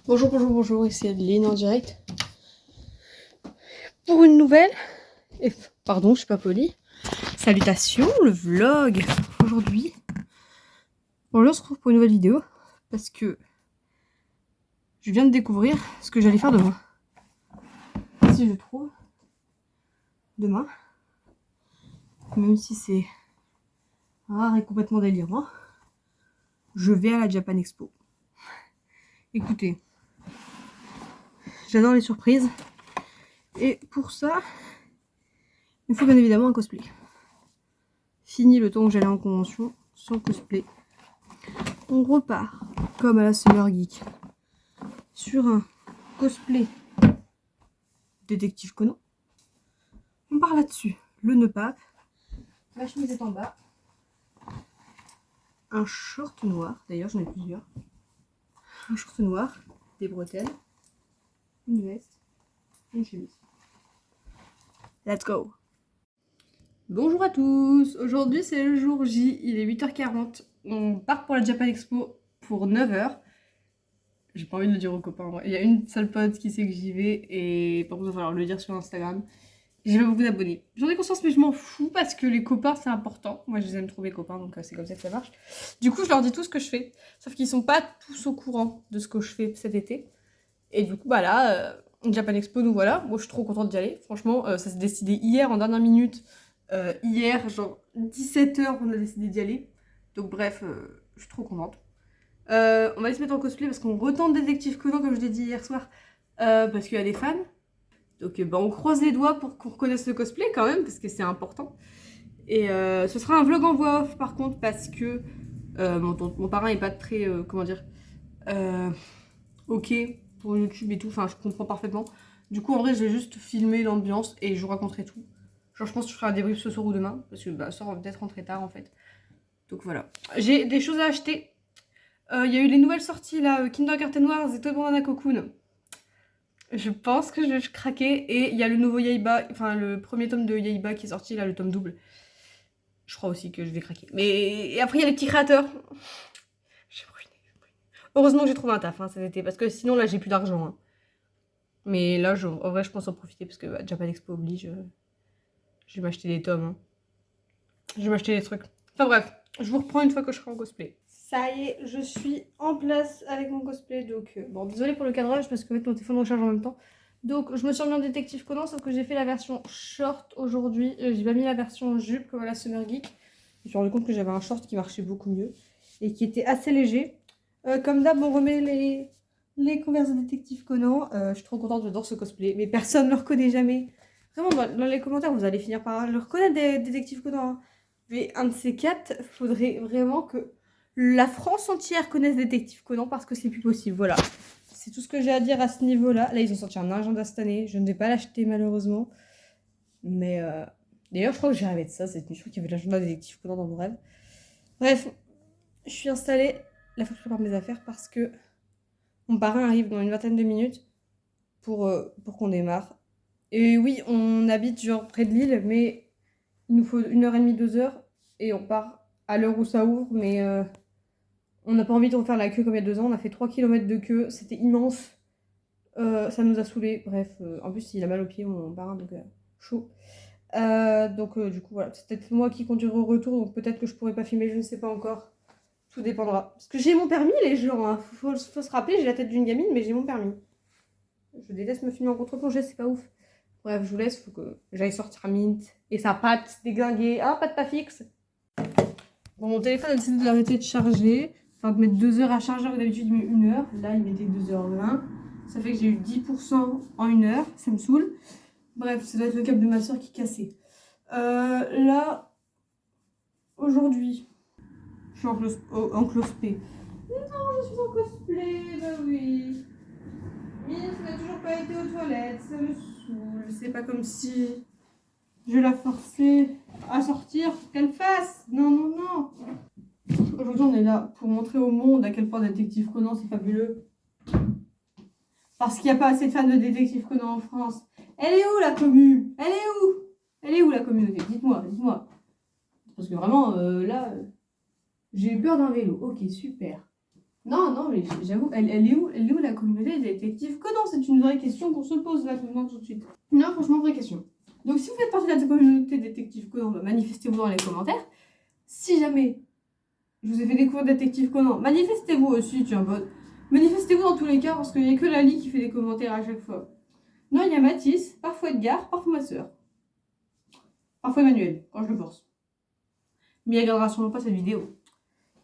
Bonjour, bonjour, bonjour, ici Adeline en direct pour une nouvelle. Et pardon, je suis pas polie. Salutations, le vlog. Aujourd'hui, on se retrouve pour une nouvelle vidéo parce que je viens de découvrir ce que j'allais faire demain. Si je trouve demain, même si c'est rare et complètement délirant, je vais à la Japan Expo. Écoutez, j'adore les surprises et pour ça, il faut bien évidemment un cosplay. Fini le temps où j'allais en convention sans cosplay. On repart, comme à la Summer Geek, sur un cosplay détective Conan. On part là-dessus. Le nœud pape, la chemise est en bas, un short noir, d'ailleurs j'en ai plusieurs, un short noir, des bretelles, une veste, une chemise. Let's go! Bonjour à tous, aujourd'hui c'est le jour J, il est 8h40, on part pour la Japan Expo pour 9h. J'ai pas envie de le dire aux copains, il y a une seule pote qui sait que j'y vais et par contre il va falloir le dire sur Instagram. J'ai pas beaucoup d'abonnés. J'en ai conscience mais je m'en fous parce que les copains c'est important. Moi je les aime trop mes copains donc c'est comme ça que ça marche. Du coup je leur dis tout ce que je fais. Sauf qu'ils sont pas tous au courant de ce que je fais cet été. Et du coup bah là, Japan Expo nous voilà. Moi je suis trop contente d'y aller. Franchement ça s'est décidé hier en dernière minute. Hier genre 17h on a décidé d'y aller. Donc bref, je suis trop contente. On va aller se mettre en cosplay parce qu'on retente Détective Conan comme je l'ai dit hier soir. Parce qu'il y a des fans. Donc bah, on croise les doigts pour qu'on reconnaisse le cosplay quand même, parce que c'est important. Et ce sera un vlog en voix off par contre, parce que mon parrain est pas très, comment dire, ok pour YouTube et tout, enfin je comprends parfaitement. Du coup en vrai je vais juste filmer l'ambiance et je vous raconterai tout. Genre je pense que je ferai un débrief ce soir ou demain, parce que bah, ça va peut-être rentrer tard en fait. Donc voilà. J'ai des choses à acheter. Il y a eu les nouvelles sorties là, Kindergarten Wars et Toy Banana Cocoon. Je pense que je vais craquer. Et il y a le nouveau Yaiba, enfin le premier tome de Yaiba qui est sorti, là, le tome double. Je crois aussi que je vais craquer. Mais et après, il y a les petits créateurs. J'ai ruiné. Heureusement que j'ai trouvé un taf cet été, parce que sinon, là, j'ai plus d'argent. Hein. Mais là, en vrai, je pense en profiter, parce que bah, Japan Expo oblige. Je vais m'acheter des tomes. Hein. Je vais m'acheter des trucs. Enfin bref, je vous reprends une fois que je serai en cosplay. Ça y est, je suis en place avec mon cosplay. Donc, bon, désolé pour le cadrage, parce que mon téléphone recharge en même temps. Donc je me suis remis en détective Conan, sauf que j'ai fait la version short aujourd'hui. J'ai pas mis la version jupe comme à la Summer Geek. Je me suis rendu compte que j'avais un short qui marchait beaucoup mieux et qui était assez léger. Comme d'hab, on remet les converses de détective Conan. Je suis trop contente, j'adore ce cosplay. Mais personne ne le reconnaît jamais. Vraiment, dans les commentaires, vous allez finir par le reconnaître des détectives Conan. Hein. Mais un de ces quatre, faudrait vraiment que la France entière connaisse détective Conan parce que c'est plus possible. Voilà. C'est tout ce que j'ai à dire à ce niveau-là. Là, ils ont sorti un agenda cette année. Je ne vais pas l'acheter malheureusement. Mais d'ailleurs, je crois que j'ai rêvé de ça. Je crois qu'il y avait l'agenda détective Conan dans mon rêve. Bref, je suis installée. Là, il faut que je prépare mes affaires parce que mon parrain arrive dans une vingtaine de minutes pour qu'on démarre. Et oui, on habite genre près de Lille, mais il nous faut 1h30, 2h. Et on part à l'heure où ça ouvre. Mais on n'a pas envie de refaire la queue comme il y a 2 ans. On a fait 3 km de queue. C'était immense. Ça nous a saoulés. Bref, en plus, il a mal aux pieds, mon parrain, donc chaud. Donc, du coup, voilà. C'est peut-être moi qui conduirai au retour, donc peut-être que je pourrai pas filmer, je ne sais pas encore. Tout dépendra. Parce que j'ai mon permis, les gens. Hein. Faut se rappeler, j'ai la tête d'une gamine, mais j'ai mon permis. Je déteste me filmer en contre-plongée, c'est pas ouf. Bref, je vous laisse, faut que j'aille sortir Mint et sa patte déglinguée. Ah, patte pas fixe. Bon, mon téléphone a décidé de l'arrêter de charger. Enfin, de mettre 2 heures à charger, d'habitude il met 1 heure. Là, il mettait 2h20. Ça fait que j'ai eu 10% en 1 heure. Ça me saoule. Bref, ça doit être le câble de ma soeur qui est cassé. Là, aujourd'hui, je suis en cosplay. Non, je suis en cosplay, bah oui. Mince n'a toujours pas été aux toilettes, ça me saoule. C'est pas comme si je la forçais à sortir pour qu'elle fasse. Non, non, non. Aujourd'hui, on est là pour montrer au monde à quel point Détective Conan c'est fabuleux. Parce qu'il n'y a pas assez de fans de Détective Conan en France. Elle est où la commu? Elle est où? Elle est où la communauté? Dites-moi, dites-moi. Parce que vraiment, là, j'ai eu peur d'un vélo. Ok, super. Non, mais j'avoue, elle est où la communauté des détectives Conan? C'est une vraie question qu'on se pose là maintenant tout de suite. Non, franchement, vraie question. Donc si vous faites partie de la communauté détective Conan, bah, manifestez-vous dans les commentaires. Si jamais je vous ai fait découvrir Détective Conan, manifestez-vous aussi, tiens, manifestez-vous dans tous les cas, parce qu'il n'y a que Lali qui fait des commentaires à chaque fois. Non, il y a Mathis, parfois Edgar, parfois ma soeur. Parfois Emmanuel, quand je le force. Mais il regardera sûrement pas cette vidéo.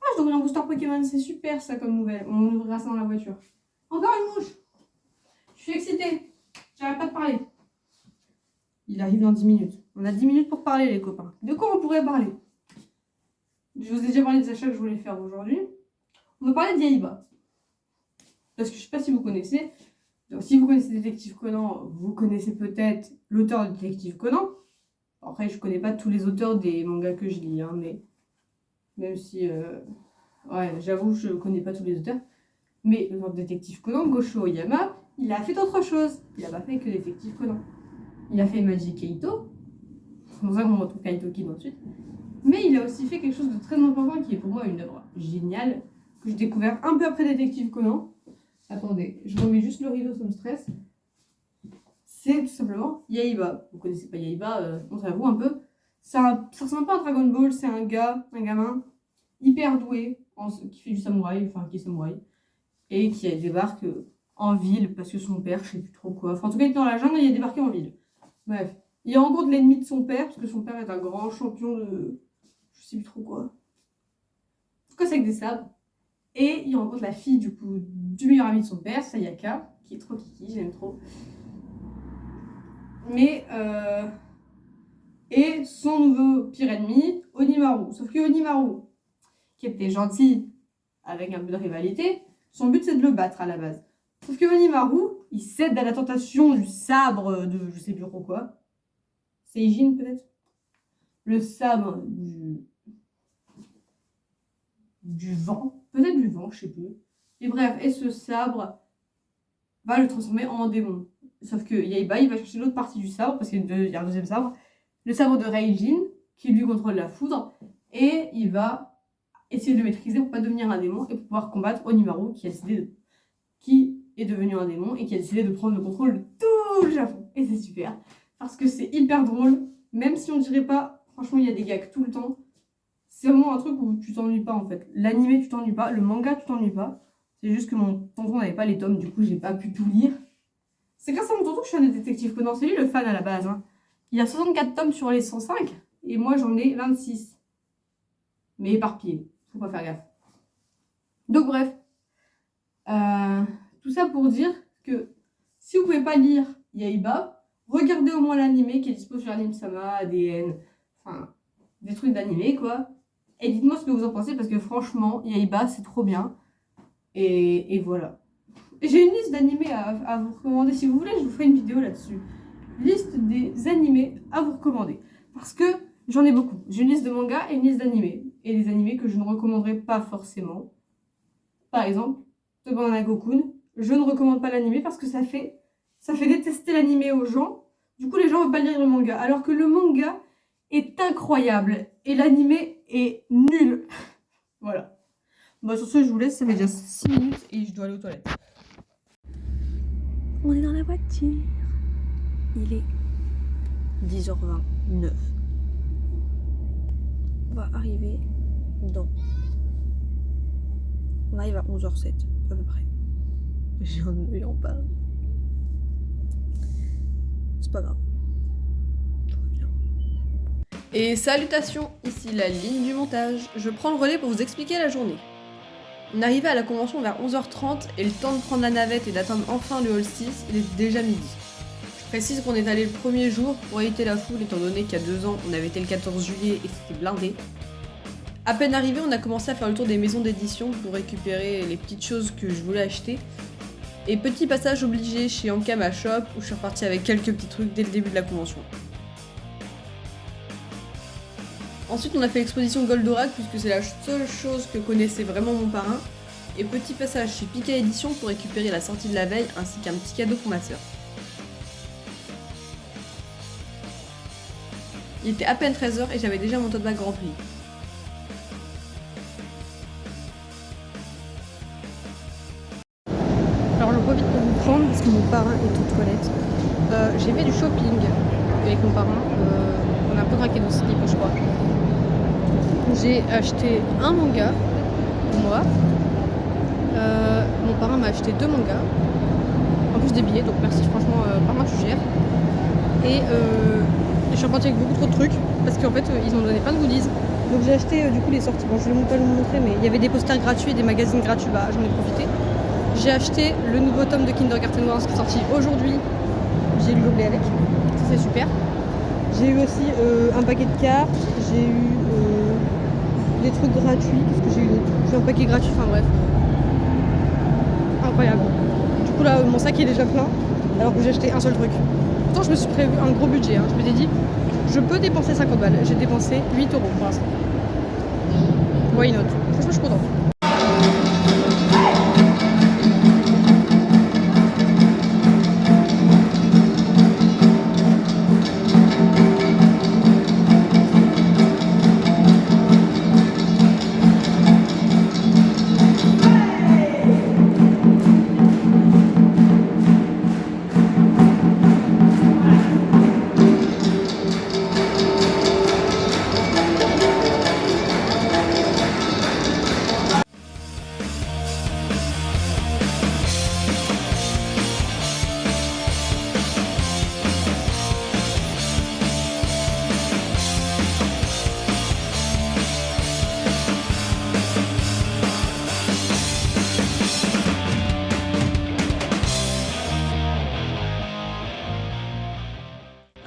Ah, je devrais un booster Pokémon, c'est super ça comme nouvelle. On ouvrira ça dans la voiture. Encore une mouche. Je suis excitée. J'arrête pas de parler. Il arrive dans 10 minutes. On a 10 minutes pour parler, les copains. De quoi on pourrait parler? Je vous ai déjà parlé des achats que je voulais faire aujourd'hui. On va parler de Yaïba. Parce que je sais pas si vous connaissez. Donc, si vous connaissez Détective Conan, vous connaissez peut-être l'auteur de Détective Conan. Après, je connais pas tous les auteurs des mangas que je lis, hein, mais même si, ouais, j'avoue, je connais pas tous les auteurs. Mais l'auteur de Détective Conan, Gosho Oyama, il a fait d'autres choses. Il a pas fait que Détective Conan. Il a fait Magic Kaito. C'est pour ça qu'on retrouve Kaito Kid ensuite. Mais il a aussi fait quelque chose de très important qui est pour moi une œuvre géniale que j'ai découvert un peu après Détective Conan. Attendez, je remets juste le rideau, ça me stresse. C'est tout simplement Yaïba. Vous connaissez pas Yaïba, on s'avoue un peu. Ça ressemble pas à un Dragon Ball, c'est un gamin hyper doué, qui fait du samouraï, enfin qui est samouraï, et qui débarque en ville parce que son père, je sais plus trop quoi. Enfin, en tout cas, il est dans la jungle et il est débarqué en ville. Bref, il rencontre l'ennemi de son père parce que son père est un grand champion de. Je sais plus trop quoi. En tout cas, c'est avec des sabres. Et il rencontre la fille du meilleur ami de son père, Sayaka, qui est trop kiki, j'aime trop. Mais et son nouveau pire ennemi, Onimaru. Sauf que Onimaru, qui était gentil, avec un peu de rivalité, son but c'est de le battre à la base. Sauf que Onimaru, il cède à la tentation du sabre de je sais plus trop quoi. Seijin peut-être. Le sabre du vent. Peut-être du vent, je sais plus. Et bref, et ce sabre va le transformer en démon. Sauf que Yaïba, il va chercher l'autre partie du sabre, parce qu'il y a un deuxième sabre. Le sabre de Reijin, qui lui contrôle la foudre. Et il va essayer de le maîtriser pour pas devenir un démon et pour pouvoir combattre Onimaru, qui est devenu un démon et qui a décidé de prendre le contrôle de tout le Japon. Et c'est super, parce que c'est hyper drôle, même si on dirait pas, franchement il y a des gags tout le temps. C'est vraiment un truc où tu t'ennuies pas en fait. L'animé tu t'ennuies pas, le manga tu t'ennuies pas. C'est juste que mon tonton n'avait pas les tomes, du coup j'ai pas pu tout lire. C'est grâce à mon tonton que je suis un détective Conan, c'est lui le fan à la base. Hein. Il y a 64 tomes sur les 105 et moi j'en ai 26. Mais éparpillés, faut pas faire gaffe. Donc bref, tout ça pour dire que si vous pouvez pas lire Yaïba, regardez au moins l'animé qui est dispo sur Anime-sama, ADN, enfin des trucs d'animé quoi. Et dites-moi ce que vous en pensez parce que franchement, Yaïba c'est trop bien. Et voilà. J'ai une liste d'animés à vous recommander. Si vous voulez, je vous ferai une vidéo là-dessus. Liste des animés à vous recommander. Parce que j'en ai beaucoup. J'ai une liste de mangas et une liste d'animés. Et des animés que je ne recommanderais pas forcément. Par exemple, The Banana Cocoon. Je ne recommande pas l'animé parce que ça fait détester l'animé aux gens. Du coup, les gens ne veulent pas lire le manga. Alors que le manga est incroyable. Et l'animé est nul. Voilà. Bon, sur ce, je vous laisse. Ça fait déjà 6 minutes et je dois aller aux toilettes. On est dans la voiture. Il est 10h29. On va arriver dans... On arrive à 11h07, à peu près. J'ai un œil en panne. C'est pas grave. Tout va bien. Et salutations, ici la ligne du montage. Je prends le relais pour vous expliquer la journée. On arrivait à la convention vers 11h30 et le temps de prendre la navette et d'attendre enfin le hall 6, il est déjà midi. Je précise qu'on est allé le premier jour pour éviter la foule étant donné qu'il y a 2 ans on avait été le 14 juillet et c'était blindé. À peine arrivé, on a commencé à faire le tour des maisons d'édition pour récupérer les petites choses que je voulais acheter. Et petit passage obligé chez Ankama Shop où je suis repartie avec quelques petits trucs dès le début de la convention. Ensuite, on a fait l'exposition Goldorak puisque c'est la seule chose que connaissait vraiment mon parrain. Et petit passage chez Pika Édition pour récupérer la sortie de la veille ainsi qu'un petit cadeau pour ma sœur. Il était à peine 13h et j'avais déjà mon tote bag rempli. j'en profite pour vous prendre parce que mon parrain est aux toilettes. J'ai fait du shopping avec mon parrain. On a un peu craqué nos slips, je crois. J'ai acheté un manga pour moi. Mon parrain m'a acheté 2 mangas. En plus des billets, donc merci, franchement, parrain, tu gères. Et je suis repartie avec beaucoup trop de trucs parce qu'en fait, ils ont donné plein de goodies. Donc j'ai acheté du coup les sorties. Bon, je vais pas vous montrer, mais il y avait des posters gratuits et des magazines gratuits, bah j'en ai profité. J'ai acheté le nouveau tome de Kindergarten Wars qui est sorti aujourd'hui. J'ai lu l'objet avec, ça c'est super. J'ai eu aussi un paquet de cartes, j'ai eu des trucs gratuits. Qu'est-ce que j'ai eu d'autre? J'ai eu un paquet gratuit, enfin bref. Incroyable. Du coup là, mon sac est déjà plein alors que j'ai acheté un seul truc. Pourtant je me suis prévu un gros budget, hein. Je m'étais dit, je peux dépenser 50 balles. J'ai dépensé 8 € pour l'instant. Why not? Franchement je suis contente.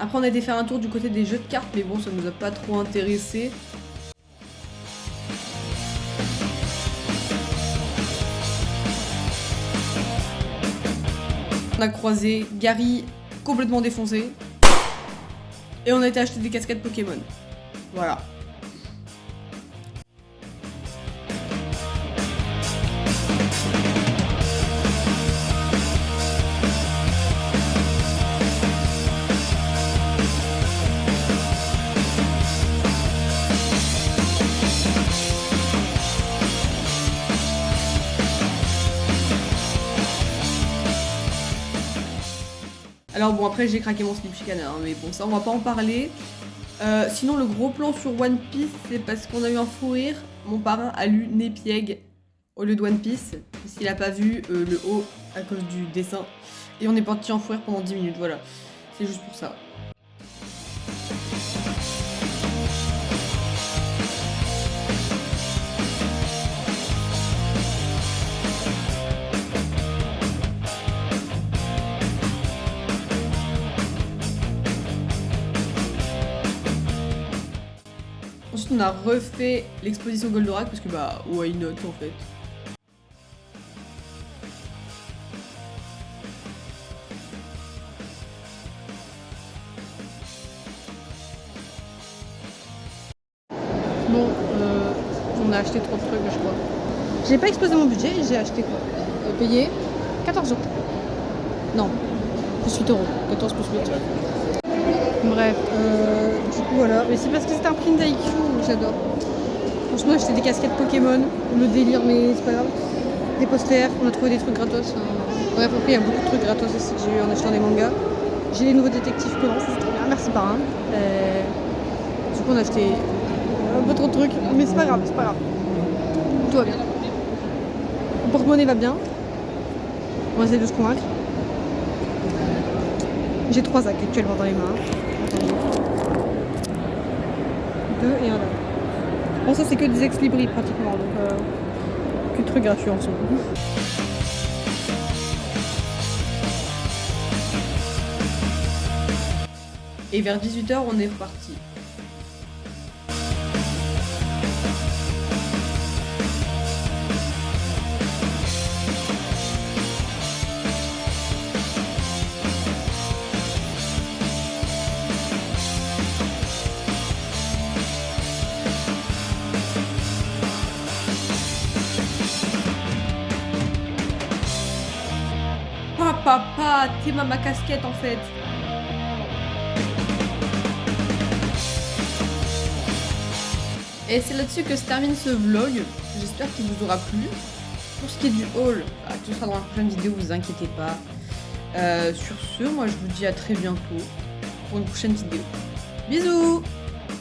Après on a été faire un tour du côté des jeux de cartes, mais bon ça nous a pas trop intéressé. On a croisé Gary complètement défoncé. Et on a été acheter des casquettes Pokémon. Voilà. Alors bon, après j'ai craqué mon slip chicaner, hein, mais bon ça on va pas en parler. Sinon le gros plan sur One Piece, c'est parce qu'on a eu un fou rire. Mon parrain a lu Népieg au lieu de One Piece, puisqu'il a pas vu le haut à cause du dessin. Et on est parti en fou rire pendant 10 minutes, voilà. C'est juste pour ça. Ensuite, on a refait l'exposition Goldorak parce que bah, why not en fait. Bon, on a acheté trop de trucs, je crois. J'ai pas explosé mon budget, j'ai acheté quoi? Payé 14 €. Non, plus 8 €. 14 plus 8. Bref, du coup voilà. Mais c'est parce que c'est un print d'IQ, j'adore. Franchement, j'ai acheté des casquettes Pokémon, le délire, mais c'est pas grave. Des posters, on a trouvé des trucs gratos. Bref, après, il y a beaucoup de trucs gratos aussi que j'ai eu en achetant des mangas. J'ai les nouveaux détectives Conan, ça c'est très bien, merci parrain. Du coup, on a acheté un peu trop de trucs, mais c'est pas grave, c'est pas grave. Tout va bien. Le porte-monnaie va bien. On va essayer de se convaincre. J'ai 3 sacs actuellement dans les mains. Attendez. 2 et 1 là. Bon, ça c'est que des ex-libris pratiquement, donc que de trucs gratuits en dessous. Et vers 18 h, on est reparti. Papa, t'es ma casquette en fait. Et c'est là-dessus que se termine ce vlog. J'espère qu'il vous aura plu. pour ce qui est du haul, bah, tout sera dans la prochaine vidéo, vous inquiétez pas. Sur ce, moi je vous dis à très bientôt pour une prochaine vidéo. Bisous!